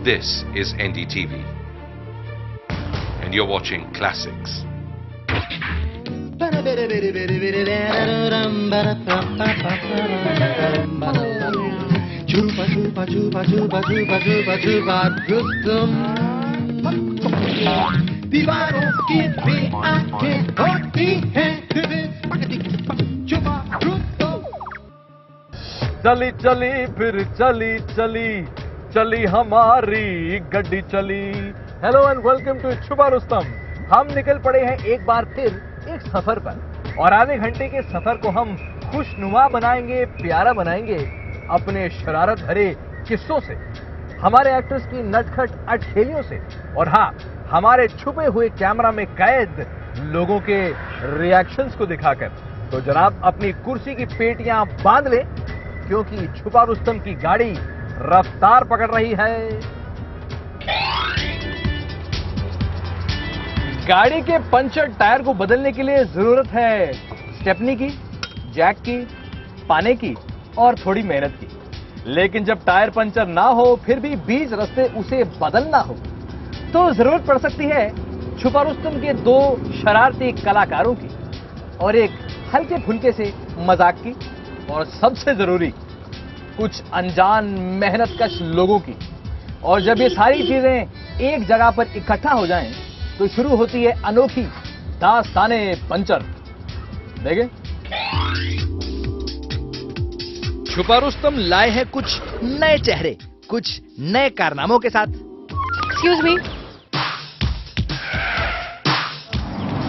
This is NDTV, and you're watching Classics. दीवारों की भी आंखें होती हैं चली चली फिर चली चली चली हमारी गड्डी चली। हेलो एंड वेलकम टू छुपा रुस्तम। हम निकल पड़े हैं एक बार फिर एक सफर पर, और आधे घंटे के सफर को हम खुशनुमा बनाएंगे, प्यारा बनाएंगे अपने शरारत भरे किस्सों से, हमारे एक्टर्स की नटखट अठखेलियों से, और हाँ, हमारे छुपे हुए कैमरा में कैद लोगों के रिएक्शंस को दिखाकर। तो जनाब अपनी कुर्सी की पेटियां बांध ले, क्योंकि छुपा रुस्तम की गाड़ी रफ्तार पकड़ रही है। गाड़ी के पंचर टायर को बदलने के लिए जरूरत है स्टेपनी की, जैक की, पाने की और थोड़ी मेहनत की। लेकिन जब टायर पंचर ना हो, फिर भी बीच रास्ते उसे बदलना हो, तो जरूरत पड़ सकती है छुपा रुस्तम के दो शरारती कलाकारों की, और एक हल्के फुल्के से मजाक की, और सबसे जरूरी कुछ अनजान मेहनतकश लोगों की। और जब ये सारी चीजें एक जगह पर इकट्ठा हो जाएं, तो शुरू होती है अनोखी दास्ताने पंचर। देखें, छुपा रुस्तम लाए हैं कुछ नए चेहरे, कुछ नए कारनामों के साथ। एक्सक्यूज मी,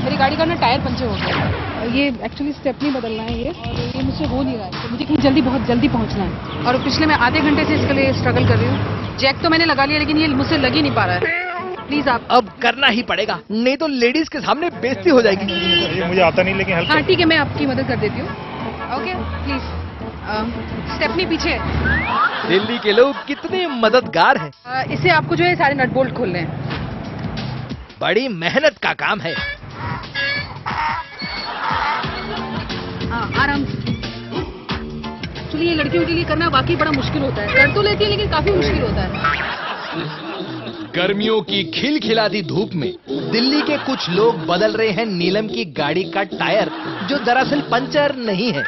मेरी गाड़ी का ना टायर पंचर हो गया। ये एक्चुअली स्टेपनी बदलना है ये, और ये मुझसे हो नहीं रहा है, तो मुझे कहीं जल्दी, बहुत जल्दी पहुंचना है। और पिछले मैं आधे घंटे से इसके लिए स्ट्रगल कर रही हूँ। जैक तो मैंने लगा लिया, लेकिन ये मुझसे लग ही नहीं पा रहा है। प्लीज आप। अब करना ही पड़ेगा, नहीं तो लेडीज के सामने बेइज्जती हो जाएगी। ये मुझे आता नहीं, लेकिन हाँ ठीक है, मैं आपकी मदद कर देती हूँ। Okay please. स्टेपनी पीछे। दिल्ली के लोग कितने मददगार हैं। इसे आपको जो है सारे नट बोल्ट खोलने हैं। बड़ी मेहनत का काम है। आराम से। एक्चुअली ये लड़कियों के लिए करना वाकई बड़ा मुश्किल होता है। कर तो लेती है, लेकिन काफी मुश्किल होता है। गर्मियों की खिलखिलाती धूप में दिल्ली के कुछ लोग बदल रहे हैं नीलम की गाड़ी का टायर, जो दरअसल पंचर नहीं है।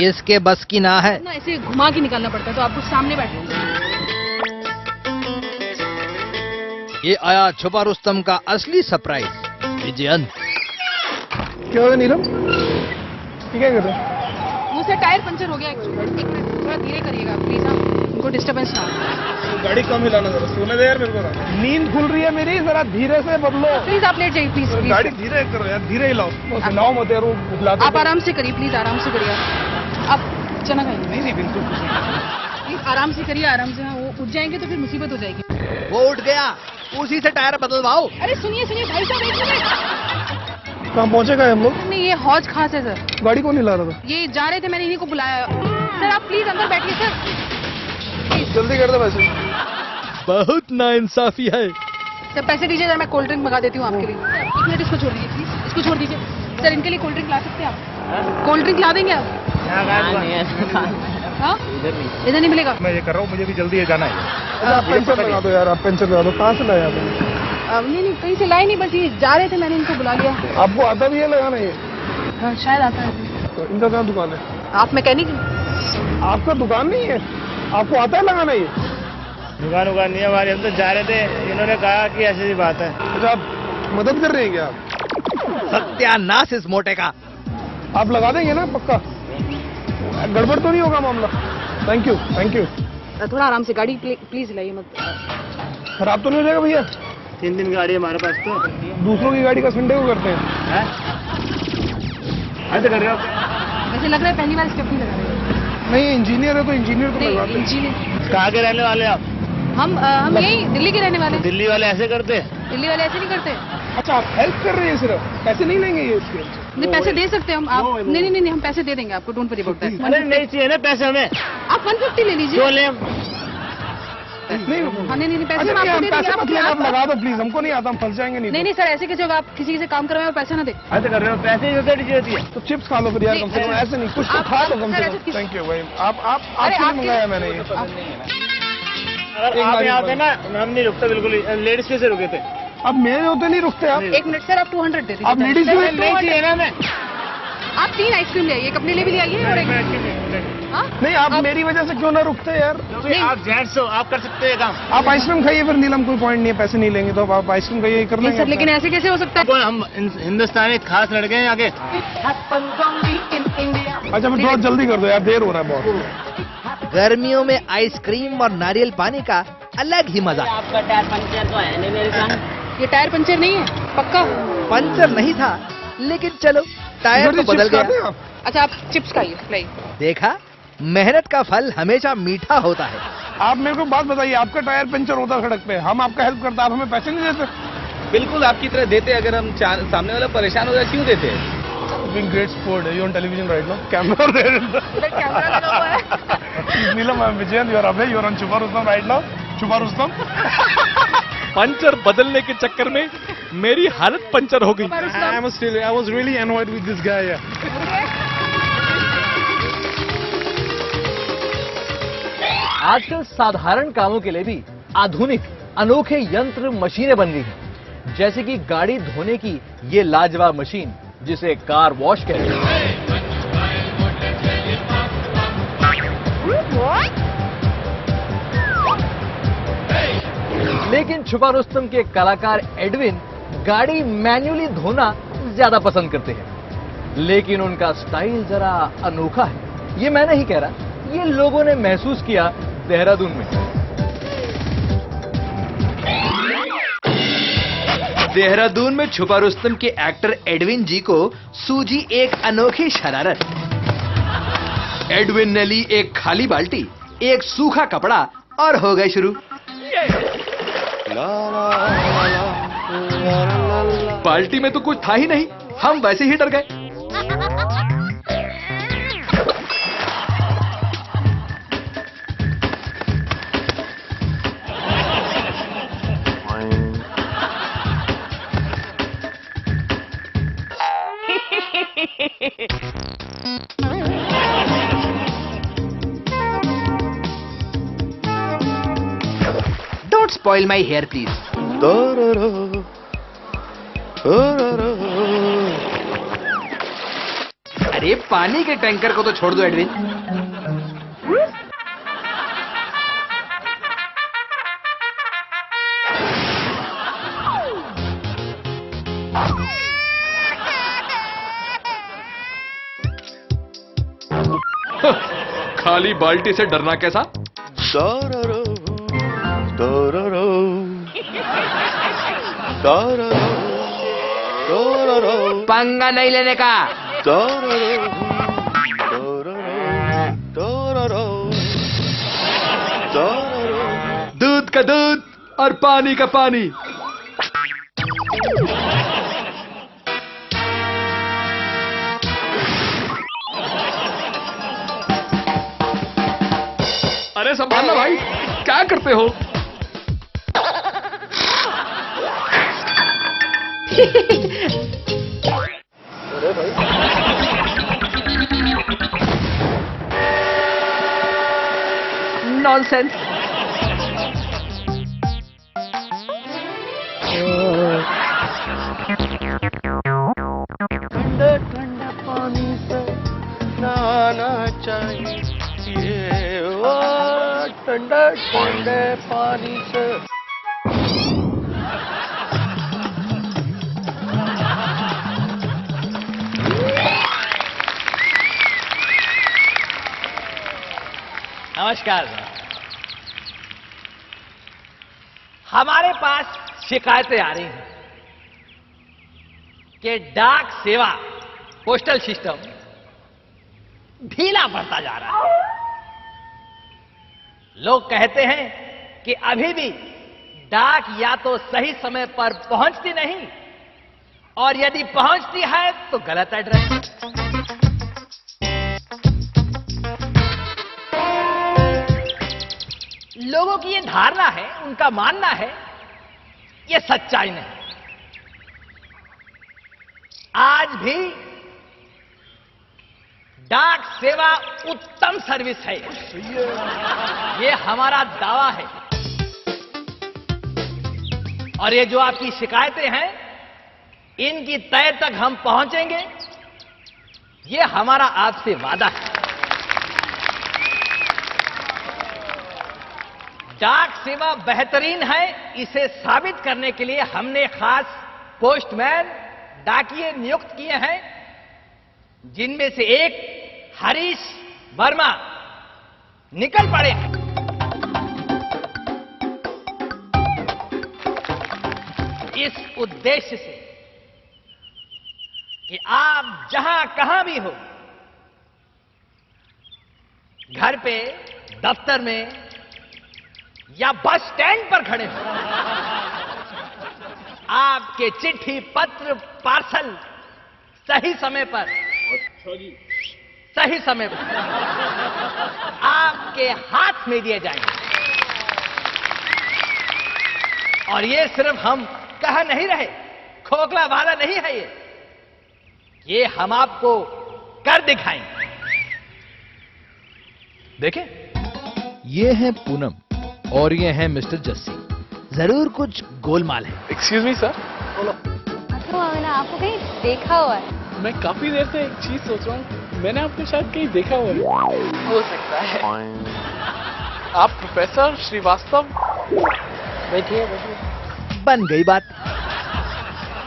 इसके बस की ना है। ना ऐसे घुमा के निकालना पड़ता है, तो आप कुछ सामने बैठे। ये आया छुपा रुस्तम का असली सरप्राइज, विजयंत। क्या हो नीलम, क्या कर रहे हो? मुझसे टायर पंचर हो गया एक्चुअली। एक मिनट, थोड़ा धीरे करिएगा प्लीज। आप उनको डिस्टर्बेंस ना हो। गाड़ी कम हिलाना जरा, सोने दे यार मेरे को। नींद खुल रही है मेरी, जरा धीरे से बदलो। प्लीज आप लेट जाइए, प्लीज प्लीज। गाड़ी धीरे करो यार, धीरे हिलाओ। हिलाओ मत यार, वो हिलाते। आप आराम से करिए प्लीज, आराम से करिए। आप चना खाइए। नहीं नहीं, बिल्कुल प्लीज आराम से करिए, आराम से। हाँ, वो उठ जाएंगे तो फिर मुसीबत हो जाएगी। वो उठ गया, उसी से टायर बदलवाओ। अरे सुनिए सुनिए भाई साहब, एक मिनट। कहाँ पहुँचे गए हम लोग? नहीं, ये हौज खास है सर। गाड़ी कौन हिला रहा था? ये जा रहे थे, मैंने इन्हीं को बुलाया। सर आप प्लीज अंदर बैठिए सर। जल्दी कर दो पैसे। बहुत नाइंसाफी है। सर पैसे दीजिए, जरा मैं कोल्ड ड्रिंक मंगा देती हूँ आपके लिए। एक मिनट, इसको छोड़ दीजिए प्लीज, इसको छोड़ दीजिए। सर इनके लिए कोल्ड ड्रिंक ला सकते हैं आप? कोल्ड ड्रिंक ला देंगे आप? हाँ, इधर नहीं मिलेगा। मैं ये कर रहा हूँ, मुझे भी जल्दी है, जाना है। पेंचर लगा दो यार, आप पेंचर लगा दो। कहाँ से लाया आपने? नहीं नहीं, कहीं से लाए नहीं, बस ये जा रहे थे, मैंने इनको बुला लिया। आपको आता भी है लगाना ये? हाँ, शायद आता है। तो इनका कहाँ दुकान है? आप मैकेनिक हैं? आपका दुकान नहीं है? आपको आता है लगाना ये? दुकान नहीं है हमारी, हम तो जा रहे थे, इन्होंने कहा कि ऐसी बात है। अच्छा, आप मदद कर रहे हैं क्या आप? सत्यानाश इस मोटे का। आप लगा देंगे ना पक्का? गड़बड़ तो नहीं होगा मामला? Thank you, thank you. थोड़ा आराम से, गाड़ी प्लीज हिलाइए मत। खराब तो नहीं हो जाएगा भैया? 3 दिन गाड़ी है हमारे पास। तो दूसरों की गाड़ी का संडे को करते हैं। ऐसे कर रहे हो? वैसे लग रहा है पहली बार स्टेपनी लगा रहे हैं। नहीं, इंजीनियर है तो इंजीनियर को लगाते हैं। इंजीनियर। कहाँ के रहने वाले आप? हम यही दिल्ली के रहने वाले हैं। दिल्ली वाले ऐसे करते हैं? दिल्ली वाले ऐसे नहीं करते। अच्छा, आप हेल्प कर रहे हैं सिर्फ, पैसे नहीं लेंगे ये इसके? नहीं, पैसे दे सकते हैं हम। आप नहीं नहीं नहीं, हम पैसे दे देंगे आपको, डोंट वरी अबाउट दैट। अरे नहीं चाहिए ना पैसे हमें। आप 150 ले लीजिए। क्यों ले? सकता है। नहीं हाँ नहीं पैसे अच्छा, मैं आपको हम दे पैसे दूंगी, मत लेना, आप लगा दो प्लीज, हमको नहीं आता, हम फंस जाएंगे नहीं सर, ऐसे कैसे होगा? आप किसी से काम करवाए और पैसा ना दे? ऐसे कर रहे हो, पैसे की सोसाइटी होती है। तो चिप्स खा लो फिर यार, कम से कम ऐसे नहीं, कुछ तो आप- खा लो कम सर, से ऐसे कम। किस- थैंक यू भाई, आप अरे, आपके लिए आपके- मंगाया मैंने ये। अगर एक आप बार यहाँ आते ना, हम नहीं रुकते बिल्कुल ही। लेडीज कैसे रुके थे? अब मेरे होते नहीं रुकते आप। एक मिनट सर, आप 200 दे दीजिए। आप लेडीज सर, में नहीं चाहिए ना मैं। आप 3 आइसक्रीम ले आइए, एक अपने लिए भी ले आइए और एक हाँ? नहीं, आप मेरी वजह से क्यों ना रुकते यार? क्योंकि आप जेंट्स हो, आप कर सकते हैं काम। आप आइसक्रीम खाइए फिर नीलम, कोई पॉइंट नहीं है, पैसे नहीं लेंगे तो आप आइसक्रीम खाइए, कर नहीं लेंगे सर, लेकिन ऐसे कैसे हो सकता है? कौन हम हिंदुस्तानी खास लड़के हैं आगे। अच्छा फिर थोड़ा जल्दी कर दो यार, देर हो रहा है बहुत। गर्मियों में आइसक्रीम और नारियल पानी का अलग ही मजा। आपका टायर पंचर तो है नहीं मेरे साथ। ये टायर पंचर नहीं है पक्का? पंचर नहीं था, लेकिन चलो टायर तो चिप्स बदल खाते हैं गया। आप? अच्छा, आप चिप्स खाइए, लाइए। देखा, मेहनत का फल हमेशा मीठा होता है। आप मेरे को बात बताइए, आपका टायर पंचर होता सड़क पे, हम आपका हेल्प करते, आप हमें पैसे नहीं देते? बिल्कुल आपकी तरह देते, अगर हम सामने वाला परेशान हो जाए क्यों देते? Being great sport, you on television right now? Camera there. Camera लगा हुआ है। Neelam, I'm Vijayan, you are Abhay, you are on Chupa Rustam right now. Chupa Rustam. Puncture बदलने के चक्कर में मेरी हालत पंचर हो गई। I was really annoyed with this guy. आजकल साधारण कामों के लिए भी आधुनिक अनोखे यंत्र मशीनें बन गई हैं, जैसे कि गाड़ी धोने की ये लाजवाब मशीन जिसे कार वॉश कहते हैं। लेकिन छुपा रुस्तम के कलाकार एडविन गाड़ी मैन्युअली धोना ज्यादा पसंद करते हैं, लेकिन उनका स्टाइल जरा अनोखा है। ये मैं नहीं कह रहा, ये लोगों ने महसूस किया देहरादून में। देहरादून में छुपा रुस्तम के एक्टर एडविन जी को सूझी एक अनोखी शरारत। एडविन ने ली एक खाली बाल्टी, एक सूखा कपड़ा और हो गए शुरू। बाल्टी में तो कुछ था ही नहीं, हम वैसे ही डर गए। Don't spoil my hair, please. अरे पानी के टैंकर को तो छोड़ दो एडविन। खाली बाल्टी से डरना कैसा? पंगा नहीं लेने का। दूध का दूध और पानी का पानी। अरे संभालना भाई, क्या करते हो? नॉनसेंस। ठंडा ठंडा पानी से नहाना चाहिए, ओ ठंडा ठंडे पानी से। नमस्कार। हमारे पास शिकायतें आ रही हैं कि डाक सेवा पोस्टल सिस्टम ढीला पड़ता जा रहा है। लोग कहते हैं कि अभी भी डाक या तो सही समय पर पहुंचती नहीं, और यदि पहुंचती है तो गलत एड्रेस। लोगों की ये धारणा है, उनका मानना है, ये सच्चाई नहीं। आज भी डाक सेवा उत्तम सर्विस है, ये हमारा दावा है। और ये जो आपकी शिकायतें हैं, इनकी तय तक हम पहुंचेंगे, ये हमारा आपसे वादा है। डाक सेवा बेहतरीन है, इसे साबित करने के लिए हमने खास पोस्टमैन, डाकिये नियुक्त किए हैं, जिनमें से एक हरीश वर्मा निकल पड़े हैं। इस उद्देश्य से कि आप जहां कहां भी हो, घर पे, दफ्तर में या बस स्टैंड पर खड़े हो, आपके चिट्ठी, पत्र, पार्सल सही समय पर, सही समय पर आपके हाथ में दिए जाएंगे। और ये सिर्फ हम कह नहीं रहे, खोखला वादा नहीं है ये हम आपको कर दिखाएंगे। देखें, ये है पूनम और ये है मिस्टर जस्सी। जरूर कुछ गोलमाल है। Excuse me sir. अच्छा मैंने आपको कहीं देखा हुआ है। मैं काफी देर से एक चीज सोच रहा हूँ, मैंने आपको शायद कहीं देखा हुआ है। हो सकता है। आप प्रोफेसर श्रीवास्तव? बैठिए बैठिए। बन गई बात।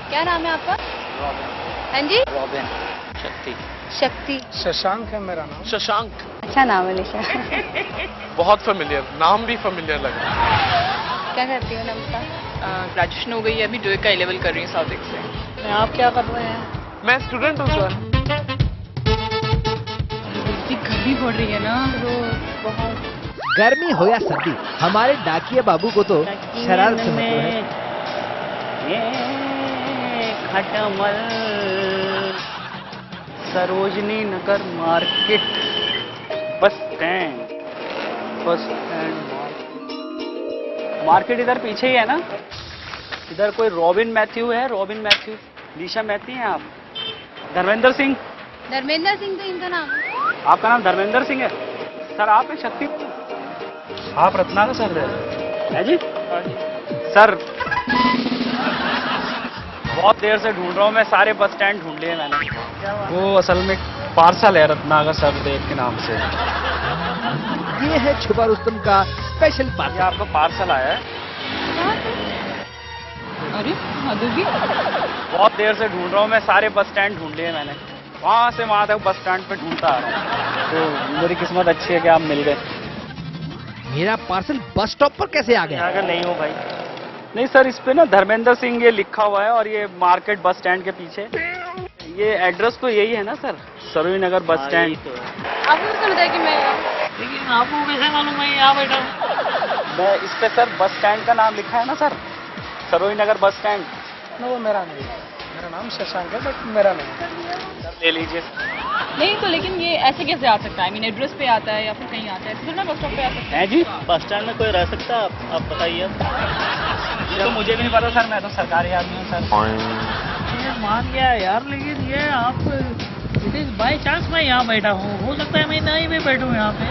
क्या नाम है आपका? हाँ जी? रॉबिन। शक्ति। शक्ति। शशांक है मेरा नाम। शशांक। अच्छा नाम है निशा। बहुत फेमिलियर, नाम भी फेमिलियर लग रहा है। क्या करती हो नमस्कार? ग्रेजुएशन हो गई है, अभी DOE का A-level कर रही हूँ साउथ से। आप क्या कर रहे हैं? मैं स्टूडेंट हूँ सर। इतनी गर्मी पड़ रही है ना, बहुत। गर्मी हो या सर्दी, हमारे डाकिया बाबू को तो शरारत से मतलब है। खटमल Sarojini Nagar market bus stand market इधर पीछे ही है ना। इधर कोई रॉबिन मैथ्यू है, रॉबिन मैथ्यू। निशा मैथ्यू हैं आप? धर्मेंद्र सिंह। धर्मेंद्र सिंह तो इनका नाम है। आपका नाम धर्मेंद्र सिंह है? सर आप हैं शक्ति? आप रत्नाकर सर है जी? सर बहुत देर से ढूंढ रहा हूँ मैं, सारे बस स्टैंड ढूंढ लिए मैंने। वो असल में पार्सल है रत्नाकर सरदेव के नाम से। ये है छुपा रुस्तम का स्पेशल पार्सल। आपका पार्सल आया है। अरे मधु जी, बहुत देर से ढूंढ रहा हूँ मैं, सारे बस स्टैंड ढूंढ लिए मैंने, वहां से वहां तक बस स्टैंड पे ढूंढता आ रहा हूँ। तो मेरी किस्मत अच्छी है कि आप मिल गए। मेरा पार्सल बस स्टॉप पर कैसे आ गया? अगर नहीं हो भाई। नहीं सर, इस पे ना धर्मेंद्र सिंह ये लिखा हुआ है, और ये मार्केट बस स्टैंड के पीछे। ये एड्रेस तो यही है ना sir, Sarojini Nagar bus stand. आपको कैसे बताया कि मैं लेकिन आपको कैसे मालूम मैं यहाँ बैठा हूँ? मैं इस पे सर बस स्टैंड का नाम लिखा है ना sir, Sarojini Nagar bus stand. ना वो मेरा नहीं है, मेरा नाम शशांक है, बट मेरा नहीं। ले लीजिए। नहीं तो लेकिन ये ऐसे कैसे आ सकता है? I mean एड्रेस पे आता है या फिर कहीं आता है, फिर ना बस स्टॉप पे आ सकता है जी? बस स्टैंड में कोई रह सकता है? आप बताइए। ये तो मुझे भी नहीं पता सर, मैं तो सरकारी आदमी हूँ सर। मान गया यार, लेकिन ये आप इट इज बाई चांस मैं यहाँ बैठा हूँ, हो सकता है मैं नहीं भी बैठूँ यहाँ पे।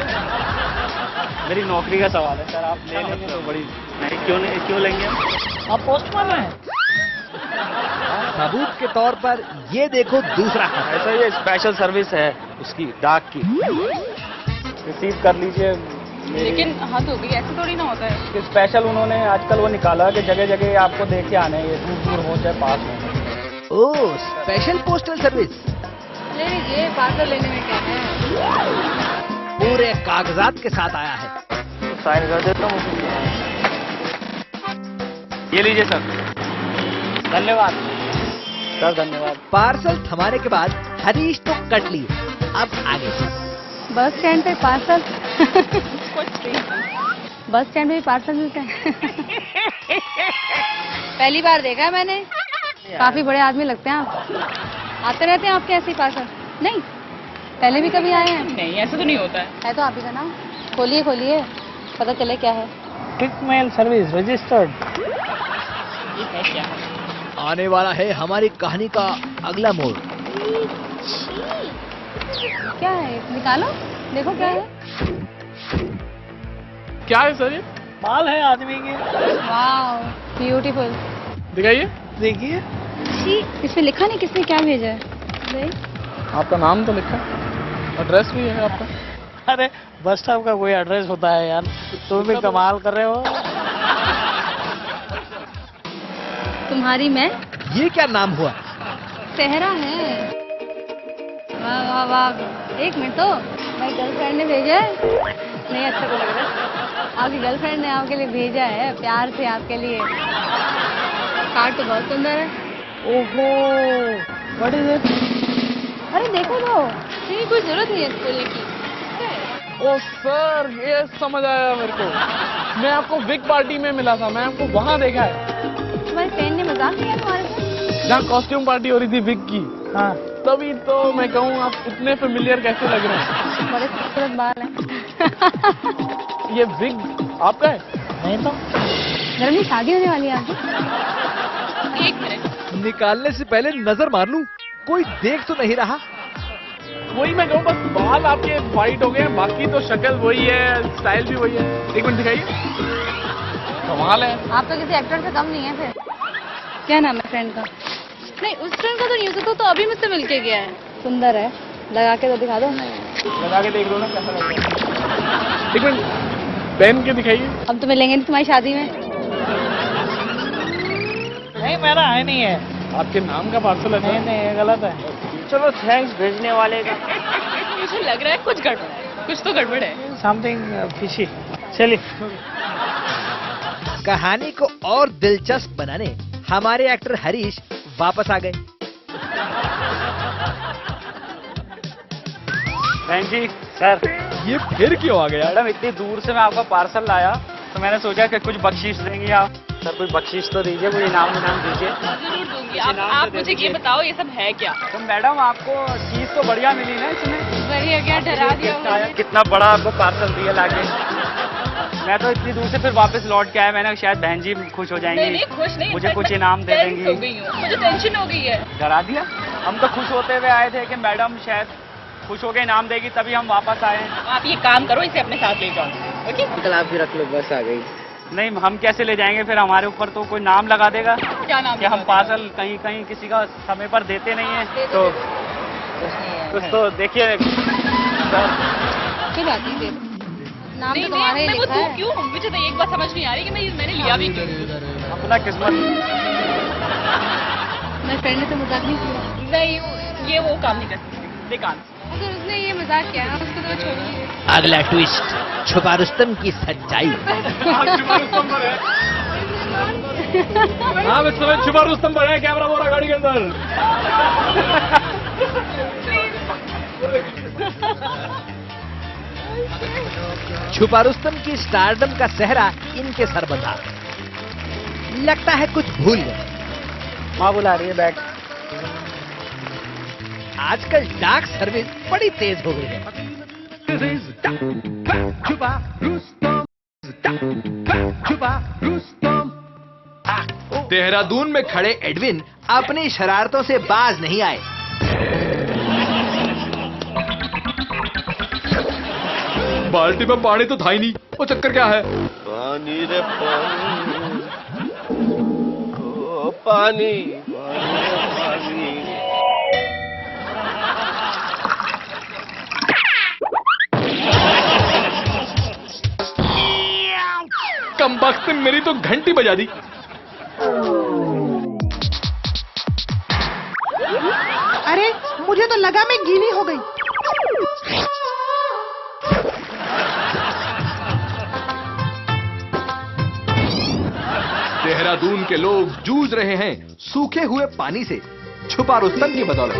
मेरी नौकरी का सवाल है सर, आप ले लेंगे तो बड़ी। नहीं क्यों लेंगे हम? आप पोस्टमैन हैं। सबूत के तौर पर ये देखो दूसरा। ऐसा ये स्पेशल सर्विस है उसकी, डाक की। रिसीव कर लीजिए। लेकिन हद हो गई, ऐसे थोड़ी ना होता है। स्पेशल उन्होंने आजकल वो निकाला कि जगह जगह आपको देख के आने, ये दूर दूर हो चाहे पास में। ओह, स्पेशल पोस्टल सर्विस। ले लीजिए, पार्सल लेने में क्या है। पूरे कागजात के साथ आया है। साइन कर देता हूँ। ये लीजिए सर। धन्यवाद सर, धन्यवाद। पार्सल थमाने के बाद हरीश तो कट लिए, अब आगे। बस स्टैंड पे पार्सल। बस स्टैंड में पार्सल मिलता है। पहली बार देखा है मैंने। काफी बड़े आदमी लगते हैं आप। आते रहते हैं आपके ऐसे ही पार्सल? नहीं, पहले भी कभी आए हैं? नहीं, ऐसा तो नहीं होता है। है तो आप ही का नाम। खोलिए खोलिए, पता चले क्या है। Quick mail service registered. ये है क्या? आने वाला है हमारी कहानी का अगला मोड़। क्या है? निकालो, देखो क्या है। क्या है सर ये? बाल है आदमी के। Wow, beautiful. दिखाइए। देखिए, इसमें लिखा नहीं किसने क्या भेजा है। देख। आपका नाम तो लिखा, एड्रेस भी है आपका। अरे बस स्टॉप का कोई एड्रेस होता है यार, तुम भी कमाल कर रहे हो। तुम्हारी मैं ये क्या नाम हुआ? सेहरा है। वाह वाह वाह। एक मिनट तो, मेरी गर्लफ्रेंड ने भेजा है। नहीं अच्छा को लग रहा है। आपकी गर्लफ्रेंड ने आपके लिए भेजा है, प्यार से आपके लिए। कार्ड तो बहुत सुंदर है। ओहो, व्हाट इज इट? अरे देखो तो, नहीं कोई जरूरत नहीं है खोलने की। ओ सर, ये समझ आया मेरे को। मैं आपको विग पार्टी में मिला था, मैं आपको वहाँ देखा है। तुम्हारी फ्रेंड ने मजाक किया तुम्हारे साथ? जहाँ कॉस्ट्यूम पार्टी हो रही थी विग की। हाँ, तभी तो मैं कहूँ आप इतने फेमिलियर कैसे लग रहे हैं। बड़े खूबसूरत बाल हैं। ये विग आपका है? नहीं तो घर में शादी होने वाली है आपकी? एक मिनट, निकालने से पहले नजर मार लूं, कोई देख तो नहीं रहा। वही मैं कहूँ, बस बाल आपके वाइट हो गए हैं, बाकी तो शक्ल वही है, स्टाइल भी वही है। एक मिनट दिखाइए। कमाल है। आप तो किसी एक्टर से कम नहीं है फिर। क्या नाम है फ्रेंड का? नहीं, उस फ्रेंड का तो नहीं, उसको तो अभी मुझसे मिलके गया है। सुंदर है, लगा के तो दिखा दो। लगा के देख लो ना कैसा लगता है। एक मिनट पहन के दिखाइए। हम तो मिलेंगे नहीं तुम्हारी शादी में। नहीं, मेरा है नहीं है। आपके नाम का पार्सल है? नहीं नहीं, ये गलत है। चलो थैंक्स भेजने वाले का। मुझे लग रहा है कुछ गड़बड़ है, कुछ तो गड़बड़ है। Something fishy. चलिए, कहानी को और दिलचस्प बनाने हमारे एक्टर हरीश वापस आ गए। बहन जी, सर, ये फिर क्यों आ गया? मैडम इतनी दूर से मैं आपका पार्सल लाया तो मैंने सोचा कि कुछ बख्शीश देंगी आप। सर कोई बख्शीश तो दीजिए, कोई इनाम दीजिए। जरूर दूंगी। आप मुझे ये बताओ ये सब है क्या? तो मैडम आपको चीज तो बढ़िया मिली ना इसमें। बढ़िया क्या, डरा दिया मुझे। कितना बड़ा आपको पार्सल दिया लाके। मैं तो इतनी दूर से फिर वापस लौट के आया, मैंने शायद बहन जी खुश हो जाएंगी। नहीं खुश नहीं, मुझे कुछ इनाम दे देंगी। हो गई हूँ, मुझे टेंशन हो गई है। डरा दिया। हम तो खुश होते हुए आए थे कि मैडम शायद खुश हो के इनाम देगी, तभी हम वापस आए। आप ये काम करो, इसे अपने साथ ले जाओ। ओके? अंकल आप भी रख लो, बस आ गई। नहीं, हम कैसे ले जाएंगे फिर? हमारे ऊपर तो कोई नाम लगा देगा क्या नाम? कि हम पार्सल कहीं कहीं किसी का समय पर देते नहीं है। तो कुछ तो देखिए सर। कोई बात नहीं, दे दो। नाम तो तुम्हारे ही मैं वो लिखा तू है। क्यों? मुझे तो एक बात समझ नहीं आ रही कि मैंने लिया भी क्यों? अपना किस्मत। मेरे फ्रेंड ने तो मजाक नहीं किया। नहीं, ये वो काम नहीं कर सकती। बेकार। अगर उसने ये मजाक किया ना, उसको तो मैं छोड़ूंगी। अगला ट्विस्ट, छुपा रुस्तम की सच्चाई। हाँ, इस समय छुपा रुस्तम पर है, कैमरा बोला गाड़ी के अंदर। छुपा रुस्तम की स्टारडम का सेहरा इनके सर बंधा। लगता है कुछ भूल गए। माँ बुला रही है, बैठ। आजकल डाक सर्विस बड़ी तेज हो गई है। देहरादून में खड़े एडविन अपनी शरारतों से बाज नहीं आए। बाल्टी में पानी तो था ही नहीं, वो चक्कर क्या है? पानी रे पानी, ओ पानी, पानी, कम वक्त में मेरी तो घंटी बजा दी। अरे मुझे तो लगा मैं गीली हो गई। देहरादून के लोग जूझ रहे हैं सूखे हुए पानी से छुपा रुस्तम की बदौलत।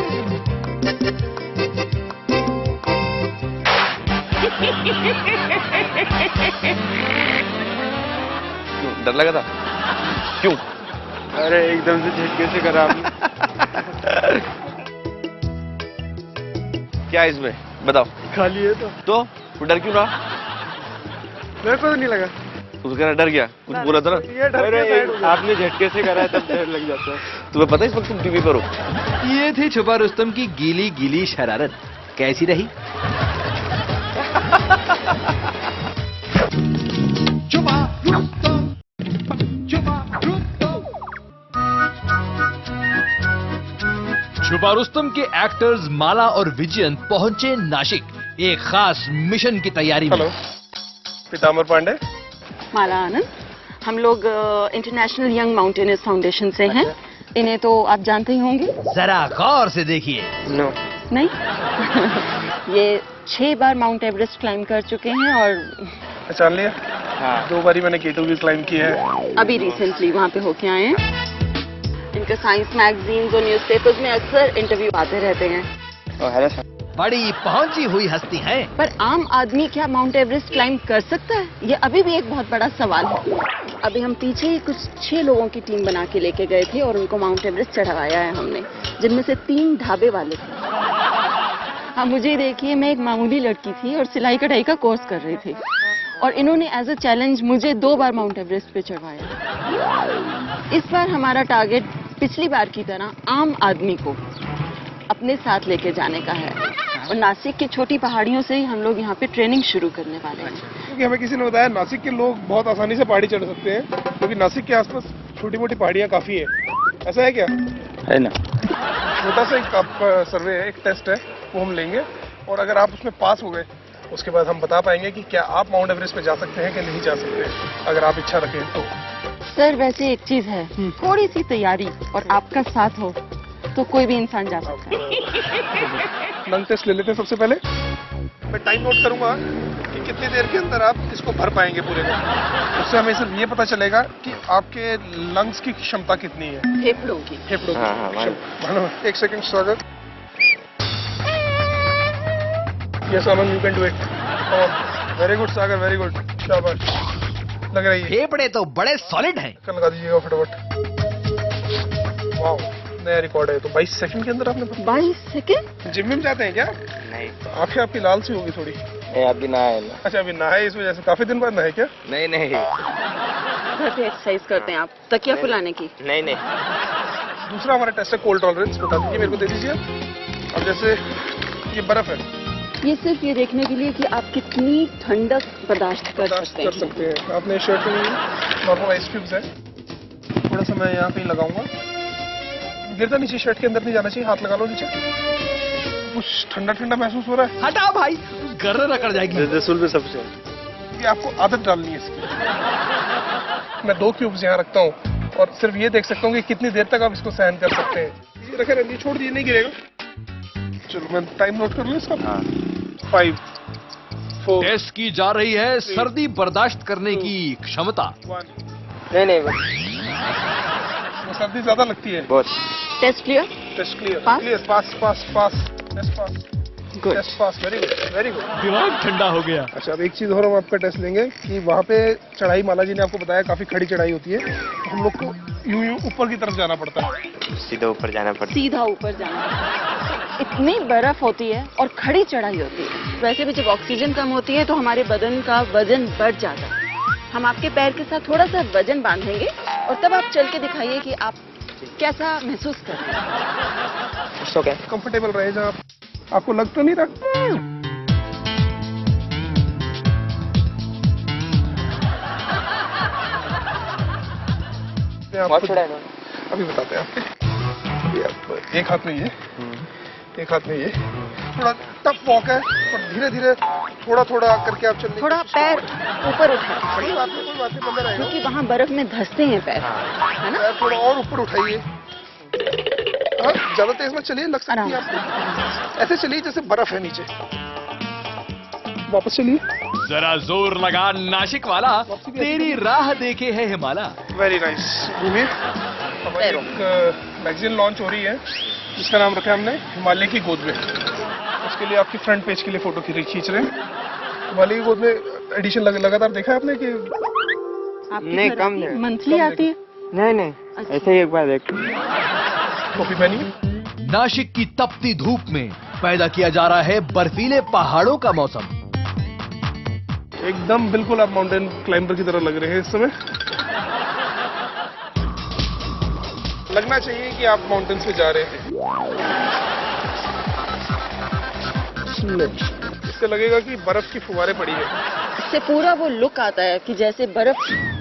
क्यों डर लगा था? क्यों? अरे एकदम से झटके से करा आपने। क्या इसमें बताओ? खाली है तो डर क्यों रहा? मेरे को तो नहीं लगा। तू कह रहा डर गया, कुछ बोला था ना? ये डर के आपने झटके से करा है तब डर लग जाता है। तुम्हें पता है इस वक्त तुम टीवी पर हो? ये थी छुपा रुस्तम की गीली गीली शरारत। कैसी रही? छुपा रुस्तम के एक्टर्स माला और विजयंत पहुंचे नासिक एक खास मिशन की तैयारी में। हेलो, पीताम्बर पांडे। माला आनंद। हम लोग इंटरनेशनल यंग माउंटेनियर्स फाउंडेशन से हैं। इन्हें तो आप जानते ही होंगे। जरा गौर से देखिए। नो। नहीं। ये 6 बार माउंट एवरेस्ट क्लाइम कर चुके हैं और पहचान लिया? हाँ। 2 बारी मैंने K2 भी क्लाइम किया है। अभी रिसेंटली वहाँ पे होके आए हैं। इनके साइंस मैगजीन्स और न्यूज़पेपर्स में अक्सर इंटरव्यू आते रहते हैं। Hello sir. बड़ी पहुंची हुई हस्ती है। पर आम आदमी क्या माउंट एवरेस्ट क्लाइम कर सकता है? ये अभी भी एक बहुत बड़ा सवाल है। अभी हम पीछे ही कुछ 6 लोगों की टीम बना के लेके गए थे और उनको माउंट एवरेस्ट चढ़वाया है हमने, जिनमें से 3 ढाबे वाले थे। हाँ, मुझे देखिए, मैं एक मामूली लड़की थी और सिलाई कढ़ाई का कोर्स कर रही थी और इन्होंने एज अ चैलेंज मुझे 2 बार माउंट एवरेस्ट पे चढ़वाया। इस बार हमारा टारगेट पिछली बार की तरह आम आदमी को अपने साथ लेके जाने का है और नासिक की छोटी पहाड़ियों से ही हम लोग यहाँ पे ट्रेनिंग शुरू करने वाले हैं। क्योंकि हमें किसी ने बताया नासिक के लोग बहुत आसानी से पहाड़ी चढ़ सकते हैं, क्योंकि नासिक के आसपास छोटी मोटी पहाड़ियाँ काफी है। ऐसा है क्या? है ना। छोटा सा एक आपका सर्वे है, एक टेस्ट है, वो हम लेंगे और अगर आप उसमें पास हो गए उसके बाद हम बता पाएंगे कि क्या आप माउंट एवरेस्ट पे जा सकते हैं कि नहीं जा सकते, अगर आप इच्छा रखें तो। सर, वैसे एक चीज है, थोड़ी सी तैयारी और आपका साथ हो तो कोई भी इंसान जा सकता है। लंग टेस्ट ले लेते हैं सबसे पहले। मैं टाइम नोट करूंगा कि कितनी देर के अंदर आप इसको भर पाएंगे पूरे को। उससे हमें सिर्फ ये पता चलेगा कि आपके लंग्स की क्षमता कितनी है। फेफड़ों की। एक सेकंड स्वागत। Yes Anand, you can do it. Very good Sagar, very good, शाबाश। लग रही है फेफड़े तो बड़े सॉलिड हैं। लगा दीजिएगा फटाफट। वाओ, नया रिकॉर्ड है। तो 22 सेकंड के अंदर आपने 22 सेकंड? जिम में जाते हैं क्या? नहीं। आंखें आपकी लाल सी होगी थोड़ी। अभी नहाए ना। अच्छा, अभी नहाए, इस वजह से। काफी दिन बाद नहाए क्या? नहीं नहीं घर पे एक्सरसाइज करते हैं आप, तकिया फुलाने की? नहीं नहीं। दूसरा हमारा टेस्ट है कोल्ड टॉलरेंस। बता दीजिए, मेरे को दे दीजिए। अब जैसे ये बर्फ है, ये सिर्फ ये देखने के लिए कि आप कितनी ठंडक बर्दाश्त कर सकते हैं। आपने शर्ट में नॉर्मल आइस क्यूब्स है, थोड़ा सा मैं यहाँ पे लगाऊंगा। गिरता नीचे, शर्ट के अंदर नहीं जाना चाहिए। हाथ लगा लो नीचे। कुछ ठंडा ठंडा महसूस हो रहा है? हटा भाई, गर्दन अकड़ जाएगी। रसूल में सबसे ये आपको आदत डालनी है इसकी। मैं 2 क्यूब्स यहाँ रखता हूँ और सिर्फ ये देख सकता हूँ कि कितनी देर तक आप इसको सहन कर सकते हैं। ये रखे रहने, छोड़ दिए, नहीं गिरेगा। चलो मैं टाइम नोट कर लूँ इसका। 5 4। टेस्ट की जा रही है सर्दी बर्दाश्त करने की क्षमता। 1। नहीं सर्दी ज्यादा लगती है बहुत। Test clear? Test clear. Pass? Clear, pass pass pass. Test pass. Good. Test pass, very good, very good. दिमाग ठंडा हो गया। अच्छा, अब एक चीज और हम आपका टेस्ट लेंगे कि वहाँ पे चढ़ाई, माला जी ने आपको बताया काफी खड़ी चढ़ाई होती है, तो हम लोग को यूं ऊपर की तरफ जाना पड़ता है। सीधा ऊपर जाना पड़ता है। सीधा ऊपर जाना। इतनी बर्फ होती है और खड़ी चढ़ाई होती है। वैसे भी जब ऑक्सीजन कम होती है तो हमारे बदन का वजन बढ़ जाता है। हम आपके पैर के साथ थोड़ा सा वजन बांधेंगे और तब आप चल के दिखाइए कि आप कैसा महसूस कर रहे हैं। ओके, कंफर्टेबल रहे जहाँ आपको लग तो नहीं रहा? अभी बताते हैं आपको। एक हाथ में ये, एक हाथ में ये। थोड़ा टफ वॉक है और धीरे धीरे थोड़ा थोड़ा करके आप चलने। थोड़ा पैर ऊपर उठाए, कोई बात नहीं बंद रहेगा, क्योंकि वहाँ बर्फ में धंसते हैं पैर, है ना? पैर थोड़ा और ऊपर उठाइए। ज्यादा तेज मत चलिए, लग सकती है आपको। ऐसे चलिए जैसे बर्फ है नीचे। वापस चलिए। जरा जोर लगा नासिक वाला, तेरी राह देखे है हिमालय। Very nice. घूमिए। हमारी एक मैगजीन लॉन्च हो रही है जिसका नाम रखा है हमने हिमालय की गोद में। उसके लिए आपकी फ्रंट पेज के लिए फोटो खींच रहे हैं। हिमालय की गोद में एडिशन लगातार देखा है आपने कि नहीं? कम मंथली आती है? नहीं ऐसे ही एक बार देख। कॉफी पहनिए। नासिक की तपती धूप में पैदा किया जा रहा है बर्फीले पहाड़ों का मौसम। एकदम बिल्कुल आप माउंटेन क्लाइंबर की तरह लग रहे हैं इस समय। लगना चाहिए कि आप माउंटेन्स पे जा रहे हैं। इससे लगेगा कि बर्फ की फुहारें पड़ी है। इससे पूरा वो लुक आता है कि जैसे बर्फ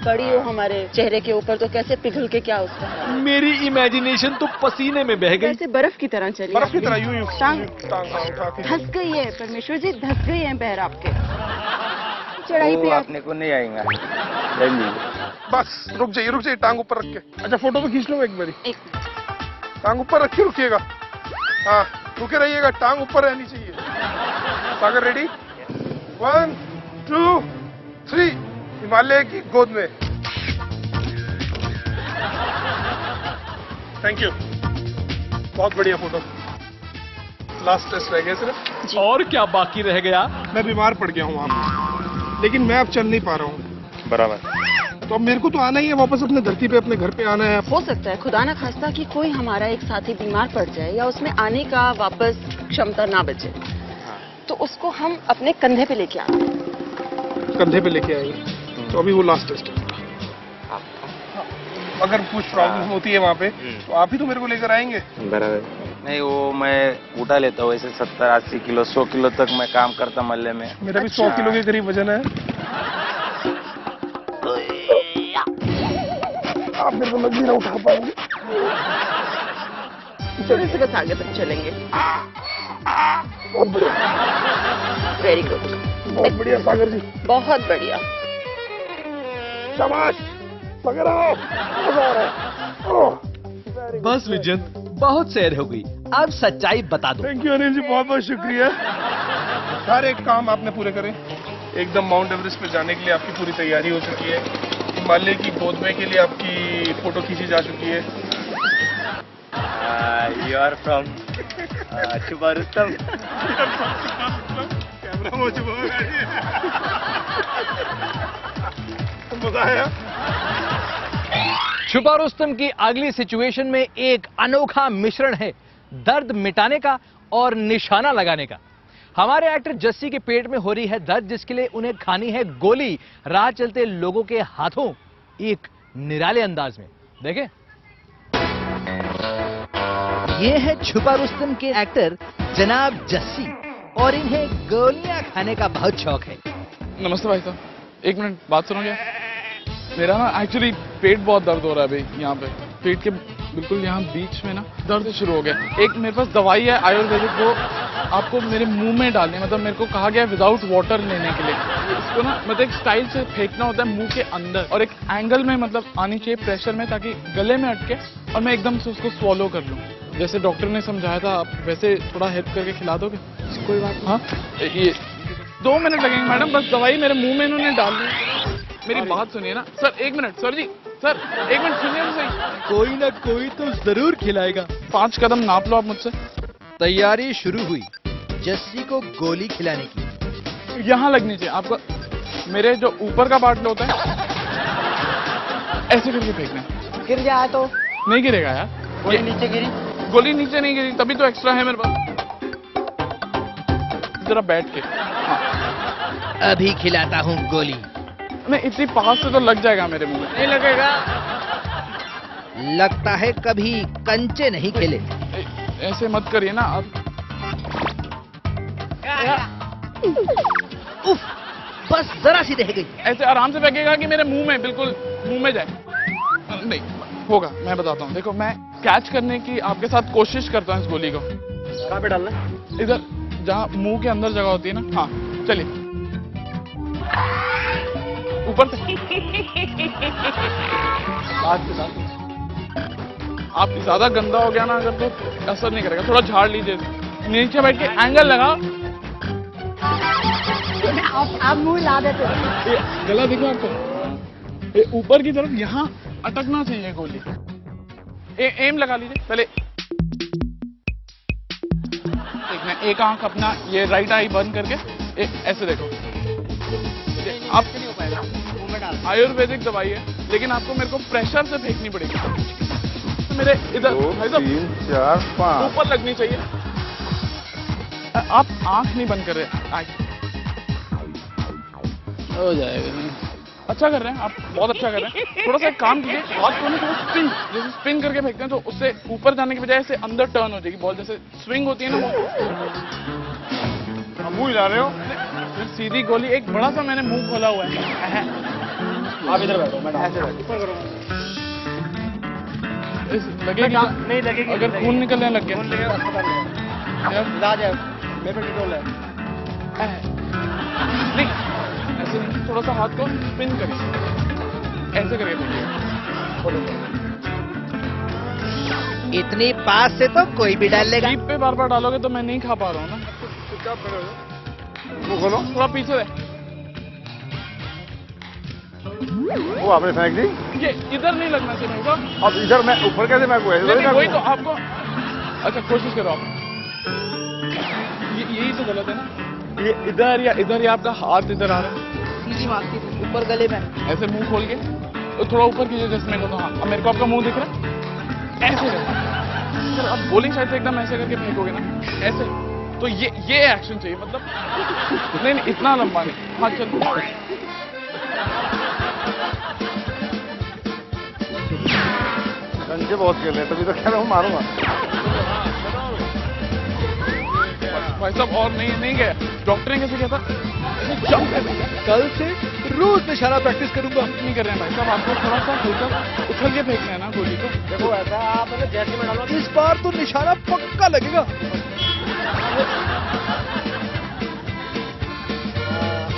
पड़ी हो हमारे चेहरे के ऊपर, तो कैसे पिघल के क्या उसका। मेरी इमेजिनेशन तो पसीने में बह गई। कैसे बर्फ की तरह चली, बर्फ की तरह यूं यूं टांग उठा के धस गई है परमेश्वर जी, धस गई है पैर आपके चढ़ाई पे। आपने को नहीं आएगा। बस रुक जाइए टांग ऊपर रख के। अच्छा फोटो तो खींच लो एक बारी। एक टांग ऊपर रख के रुकिएगा। हाँ रुके रहिएगा, टांग ऊपर रहनी चाहिए। सागर रेडी, 1 2 3। हिमालय की गोद में। थैंक यू, बहुत बढ़िया फोटो। लास्ट टेस्ट रह गया सिर्फ। और क्या बाकी रह गया? मैं बीमार पड़ गया हूँ वहां पे, लेकिन मैं अब चल नहीं पा रहा हूँ। बराबर। तो अब मेरे को तो आना ही है वापस अपने धरती पे, अपने घर पे आना है। हो सकता है खुदा ना खास्ता कि कोई हमारा एक साथी बीमार पड़ जाए या उसमें आने का वापस क्षमता ना बचे, तो उसको हम अपने कंधे पे लेके आए। कंधे पे लेके आएंगे। तो अभी वो लास्ट टेस्ट है। अगर कुछ प्रॉब्लम होती है वहाँ पे तो आप ही तो मेरे को लेकर आएंगे। बराबर। नहीं वो मैं उठा लेता हूँ, ऐसे 70-80 किलो 100 किलो तक मैं काम करता मल्ले में। मेरा भी 100 किलो के करीब वजन है। आप मेरे को मजबूर उठा पाएंगे। थोड़े से बस आगे तक चलेंगे। वेरी गुड, बहुत बढ़िया सागर जी, बहुत बढ़िया। शाबाश सागर, मजा आ रहा है। बस विजन, बहुत सैर हो गई, अब सच्चाई बता दो। थैंक यू अनिल जी, बहुत बहुत शुक्रिया। सारे काम आपने पूरे करे। एकदम माउंट एवरेस्ट पे जाने के लिए आपकी पूरी तैयारी हो चुकी है। हिमालय की गोद में के लिए आपकी फोटो खींची जा चुकी है। यू आर फ्रॉम छुपा रुस्तम। कैमरा वो छुपा मजा आया। छुपा रुस्तम की अगली सिचुएशन में एक अनोखा मिश्रण है दर्द मिटाने का और निशाना लगाने का। हमारे एक्टर जस्सी के पेट में हो रही है दर्द, जिसके लिए उन्हें खानी है गोली राह चलते लोगों के हाथों, एक निराले अंदाज में। देखें, ये है छुपा रुस्तम के एक्टर जनाब जस्सी, और इन्हें गोलियां खाने का बहुत शौक है। नमस्ते भाई साहब, एक मिनट बात सुनोगे? मेरा ना एक्चुअली पेट बहुत दर्द हो रहा है भाई, यहाँ पे पेट के बिल्कुल यहाँ बीच में ना दर्द शुरू हो गया। एक मेरे पास दवाई है आयुर्वेदिक, वो आपको मेरे मुंह में डालनी, मतलब मेरे को कहा गया विदाउट वाटर लेने के लिए। इसको ना मतलब एक स्टाइल से फेंकना होता है मुंह के अंदर, और एक एंगल में मतलब आनी चाहिए प्रेशर में, ताकि गले में अटके और मैं एकदम से उसको स्वॉलो कर लूँ। जैसे डॉक्टर ने समझाया था, आप वैसे थोड़ा हेल्प करके खिला दोगे? कोई बात नहीं। हाँ ये 2 मिनट लगेंगे मैडम, बस दवाई मेरे मुंह में इन्होंने डाल दी। मेरी बात सुनिए ना सर, 1 मिनट। सर जी, सर 1 मिनट सुनिए तो सही। कोई ना कोई तो जरूर खिलाएगा। 5 कदम नाप लो आप मुझसे। तैयारी शुरू हुई जस्सी को गोली खिलाने की। यहाँ लगनी चाहिए आपको, मेरे जो ऊपर का पार्ट होता है ऐसे करके फेंकना है। गिर जाए तो नहीं गिरेगा यार। गोली नीचे गिरी? गोली नीचे नहीं गिरी, तभी तो एक्स्ट्रा है मेरे पास। जरा बैठ के। हाँ। अभी खिलाता हूँ गोली। नहीं, इतनी पास से तो लग जाएगा मेरे मुंह में। नहीं लगेगा। लगता है कभी कंचे नहीं खेले। ऐसे मत करिए ना आप। उफ, बस जरा सी रह गई। ऐसे आराम से फेंकेगा कि मेरे मुंह में, बिल्कुल मुंह में जाए। नहीं होगा, मैं बताता हूँ। देखो, मैं कैच करने की आपके साथ कोशिश करता हूँ इस गोली को। कहाँ पे डालना है? इधर, जहाँ मुंह के अंदर जगह होती है ना। हाँ चलिए, ऊपर से। आप ज्यादा गंदा हो गया ना अगर, तो असर नहीं करेगा। थोड़ा झाड़ लीजिए, नीचे बैठ के एंगल लगा। आप मुंह ला देते हो। गला देखो आपको, ये ऊपर की तरफ यहाँ अटकना चाहिए गोली। एम लगा लीजिए पहले। देखना, एक आंख अपना ये राइट आई बंद करके ऐसे देखो। आप नहीं हो पाएगा, मुंह में डाल। आयुर्वेदिक दवाई है, लेकिन आपको मेरे को प्रेशर से फेंकनी पड़ेगी। मेरे इधर 2 3 4 5 ऊपर लगनी चाहिए। आप आंख नहीं बंद कर रहे। हो जाएगा। अच्छा कर रहे हैं आप, बहुत अच्छा कर रहे हैं। थोड़ा सा एक काम कीजिए, हाथ को ना थोड़ा स्पिन, जैसे स्पिन करके फेंकते हैं तो उससे ऊपर जाने के बजाय से अंदर टर्न हो जाएगी बॉल, जैसे स्विंग होती है ना वो। मुंह हिला रहे हो? सीधी गोली, एक बड़ा सा मैंने मुंह खोला हुआ है। आप इधर बैठो, मैं ऐसे बैठो। लगेगी नहीं लगेगी, अगर खून निकलने लग गया। इलाज है, मेरे पे डिटोल है। नहीं ऐसे नहीं, थोड़ा सा हाथ को स्पिन करिए, ऐसे करके फेंकिए। इतनी पास से तो कोई भी डाल लेगा। जीप पे बार बार डालोगे तो मैं नहीं खा पा रहा हूँ ना। वो खोलो, थोड़ा पीछे रहे। वो आपने फेंक दी। ये इधर नहीं लगना चाहिए भाई साहब। अब इधर मैं ऊपर कैसे फेंकूं? वही तो आपको, अच्छा कोशिश करो आप। यही तो गलत है ना, ये इधर या आपका हाथ इधर आ रहा है। सीधी मारती थी ऊपर गले में, ऐसे मुंह खोल के तो थोड़ा ऊपर कीजिए जैसे मेरे को। तो हाँ, अब मेरे को आपका मुंह दिख रहा है, ऐसे सर आप बॉलिंग साइड से एकदम ऐसे करके फेंकोगे ना, ऐसे तो ये एक्शन चाहिए, मतलब नहीं इतना लंबा नहीं। हाँ चल रंजे बहुत खेल रहे हैं, तभी तो कह रहा हूँ मारूंगा। भाई साहब और नहीं गया, डॉक्टर ने कैसे कहता कल से रोज निशाना प्रैक्टिस करूंगा। नहीं कर रहे हैं भाई साहब, आपको थोड़ा सा हल्का उछल के फेंकना है ना गोली को। देखो ऐसा आप जैसे में डालो, इस बार तो निशाना पक्का लगेगा।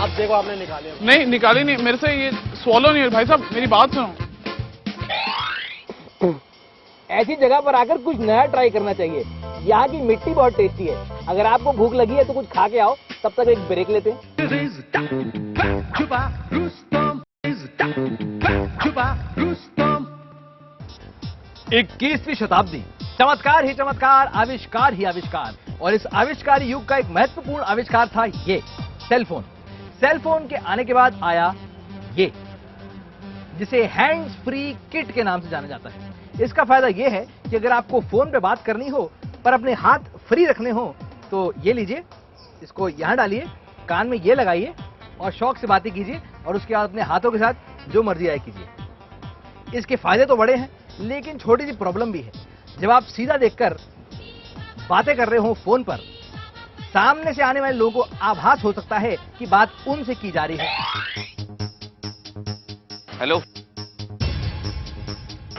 अब देखो आपने निकाले। नहीं निकाली नहीं, मेरे से ये स्वॉलो नहीं है भाई साहब, मेरी बात सुनो। ऐसी जगह पर आकर कुछ नया ट्राई करना चाहिए। यहाँ की मिट्टी बहुत टेस्टी है। अगर आपको भूख लगी है तो कुछ खा के आओ, तब तक एक ब्रेक लेते हैं। 21वीं शताब्दी, चमत्कार ही चमत्कार, आविष्कार ही आविष्कार। और इस आविष्कारी युग का एक महत्वपूर्ण आविष्कार था ये सेलफोन। सेलफोन के आने के बाद आया ये, जिसे हैंड्स फ्री किट के नाम से जाना जाता है। इसका फायदा यह है कि अगर आपको फोन पे बात करनी हो पर अपने हाथ फ्री रखने हो तो ये लीजिए, इसको यहां डालिए, कान में ये लगाइए और शौक से बातें कीजिए और उसके बाद अपने हाथों के साथ जो मर्जी आए कीजिए। इसके फायदे तो बड़े हैं, लेकिन छोटी सी प्रॉब्लम भी है। जब आप सीधा देखकर बातें कर रहे हो फोन पर, सामने से आने वाले लोगों को आभास हो सकता है कि बात उनसे की जा रही है। हेलो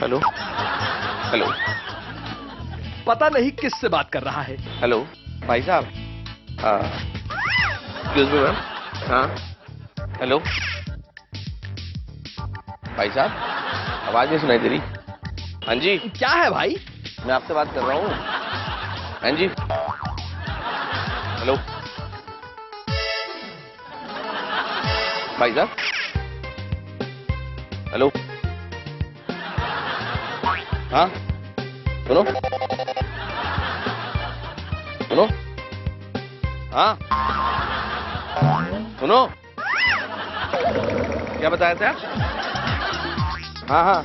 हेलो हेलो, पता नहीं किससे बात कर रहा है। हेलो भाई साहब, एक्सक्यूज मी मैम। हाँ हेलो भाई साहब, आवाज नहीं सुनाई दे रही। हाँ जी क्या है भाई? मैं आपसे बात कर रहा हूँ। हाँ जी हेलो भाई साहब, हेलो हाँ सुनो सुनो, हाँ सुनो, क्या बताया था? हाँ हाँ,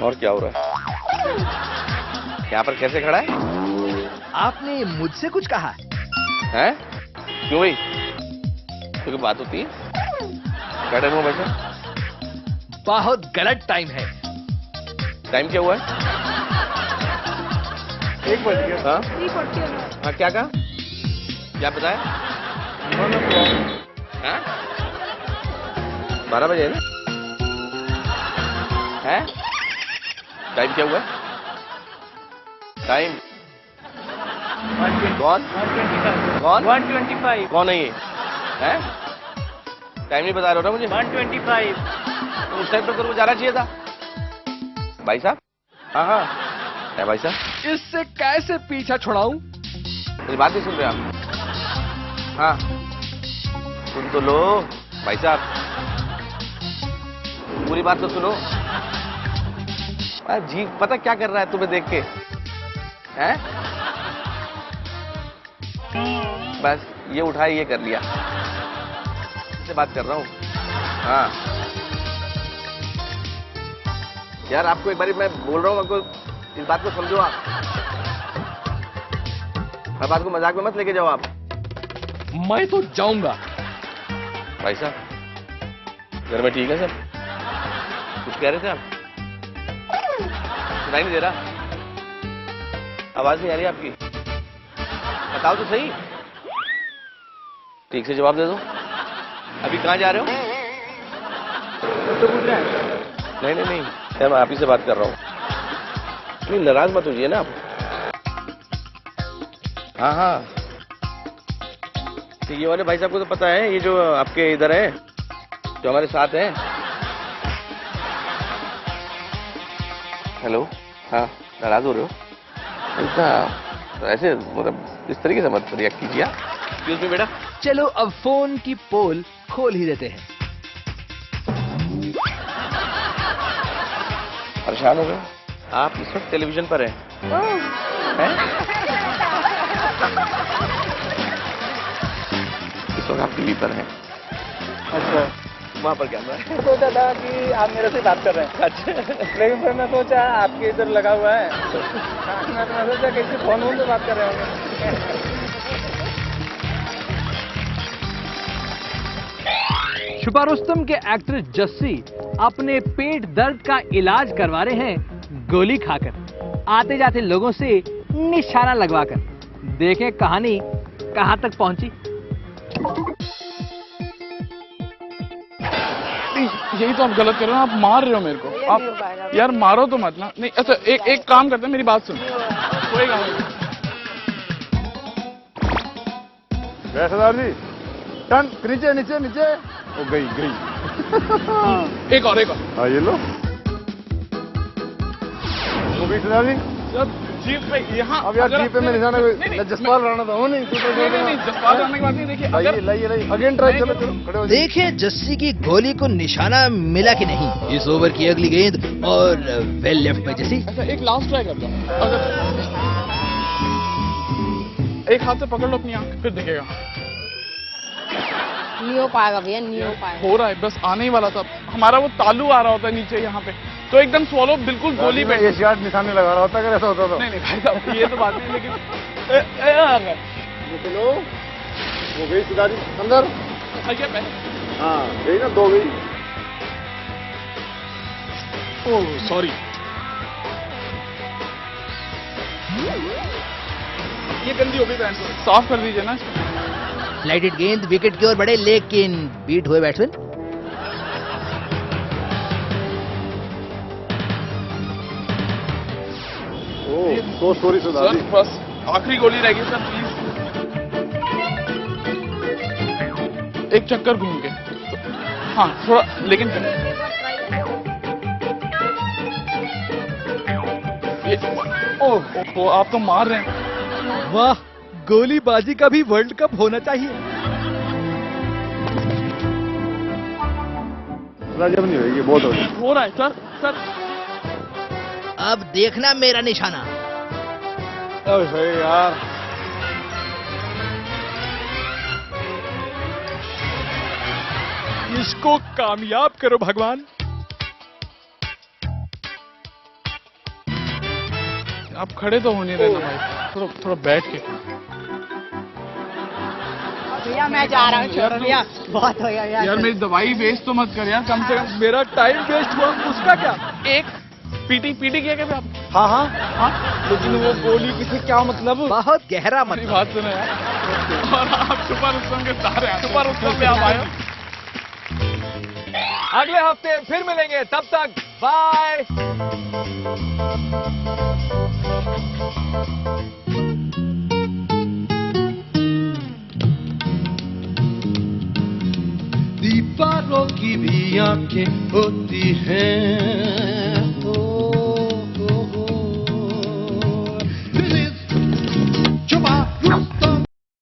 और क्या हो रहा है? यहाँ पर कैसे खड़ा है? आपने मुझसे कुछ कहा हैं? क्यों भाई, क्योंकि बात होती है। क्या टाइम हुआ भाई साहब? बहुत गलत टाइम है। टाइम क्या हुआ है? 1 बज गया। हाँ हाँ, क्या कहा? क्या बताया? हाँ 12 बजे है ना? है? टाइम क्या हुआ है? टाइम कौन? 125। कौन है ये? है? टाइम नहीं बता रहे हो ना मुझे? 125। तो उस टाइम पर तेरे को जाना चाहिए था भाई साहब। हाँ हाँ है भाई साहब। इससे कैसे पीछा छुड़ाऊं? मेरी बात नहीं सुन रहे आप? हाँ सुन तो लो भाई साहब, पूरी बात तो सुनो। जी पता क्या कर रहा है तुम्हें देख के? हैं? बस ये उठाया, ये कर लिया। इससे बात कर रहा हूँ। हाँ यार, आपको एक बारी मैं बोल रहा हूँ, आपको इस बात को समझो। आप हर बात को मजाक में मत लेके जाओ आप। मैं तो जाऊंगा, भाई साहब, घर में ठीक है सब? कुछ कह रहे थे आप? सुनाई नहीं दे रहा, आवाज नहीं आ रही आपकी। बताओ तो सही, ठीक से जवाब दे दो। अभी कहाँ जा रहे हो? तो पूछ रहे हैं। नहीं नहीं नहीं, मैं आप ही से बात कर रहा हूँ। नहीं, नाराज मत होइए ना आप। हाँ हाँ, तो ये वाले भाई साहब को तो पता है, ये जो आपके इधर है, जो हमारे साथ हैं। हेलो, हाँ, नाराज हो रहे हो? इतना ऐसे मतलब इस तरीके से मत रिएक्ट कीजिए। एक्सक्यूज मी बेटा। चलो अब फोन की पोल खोल ही देते हैं। परेशान हो गए आप? इस वक्त टेलीविजन पर हैं? इस वक्त आप टीवी पर हैं। अच्छा, वहाँ पर कैमरा है। सोचा था कि आप मेरे से बात कर रहे हैं। अच्छा, लेकिन फिर मैं सोचा आपके इधर लगा हुआ है, मैं सोचा किसी फोन पे बात कर रहे होंगे। छुपा रुस्तम के एक्टर जस्सी अपने पेट दर्द का इलाज करवा रहे हैं गोली खाकर, आते जाते लोगों से निशाना लगवाकर। देखें कहानी कहां तक पहुंची। यही तो आप गलत कर रहे हो, आप मार रहे हो मेरे को। आप यार मारो तो मत ना। नहीं अच्छा, एक काम करते हैं, मेरी बात सुनो। होएगा सरदार जी, टन नीचे नीचे नीचे। ओ गई। एक और हाँ, ये लो। वो गई सरदार जी। जब जीप पे यहाँ, अब यार जीप पे मैं निशाना जसपाल राणा था, हो नहीं? नहीं, जसपाल राणा की बात नहीं। देखिए लाइए अगेन ट्राई, चलो खड़े हो। देखें जस्सी की गोली को निशाना मिला कि नहीं। इस ओवर की अगली गेंद और वेल लेफ्ट पे जस्सी। अच्छा, एक लास्ट ट्राई करता हूँ। अगर एक हाथ से पकड़ लो अपनी आंख, फिर दिखेगा। नहीं हो पाएगा भैया, नहीं हो पाएगा। हो रहा है, बस आने ही वाला था। हमारा वो तालू आ रहा होता है नीचे यहाँ पे, तो एकदम स्वॉलो बिल्कुल गोली पे। ये शॉट निशाने लगा रहा होता, अगर ऐसा होता तो। नहीं भाई साहब, ये तो बात नहीं, लेकिन चलो वो गई सरदार जी अंदर। हाँ गई ना, 2 गई। Oh sorry. ये गंदी हो गई, साफ कर दीजिए ना। स्लाइडेड गेंद विकेट की ओर बढ़े, लेकिन बीट हुए बैट्समैन। तो सॉरी सरदार जी, बस आखिरी गोली रहेगी सर, प्लीज। एक चक्कर घूम के। हाँ थोड़ा, लेकिन ओह आप तो मार रहे हैं। वाह, गोलीबाजी का भी वर्ल्ड कप होना चाहिए। जब नहीं होगी, बहुत हो रहा है सर। अब देखना मेरा निशाना। यार इसको कामयाब करो भगवान। आप खड़े तो होने देना भाई, थोड़ा बैठ के। भैया मैं जा रहा हूँ, छोड़ो भैया, बहुत हो गया यार मेरी दवाई वेस्ट तो मत कर यार, कम से कम। मेरा टाइम वेस्ट हुआ, उसका क्या? एक पीटी किया क्या आप? हाँ, लेकिन वो गोली किसी क्या मतलब? बहुत गहरा मेरी बात सुनो यार। और आप छुपा रुस्तम के सहारे हैं, छुपा रुस्तम पे आप आए। अगले हफ्ते फिर मिलेंगे, तब तक बाय। दीवारों की भी आंखें होती हैं,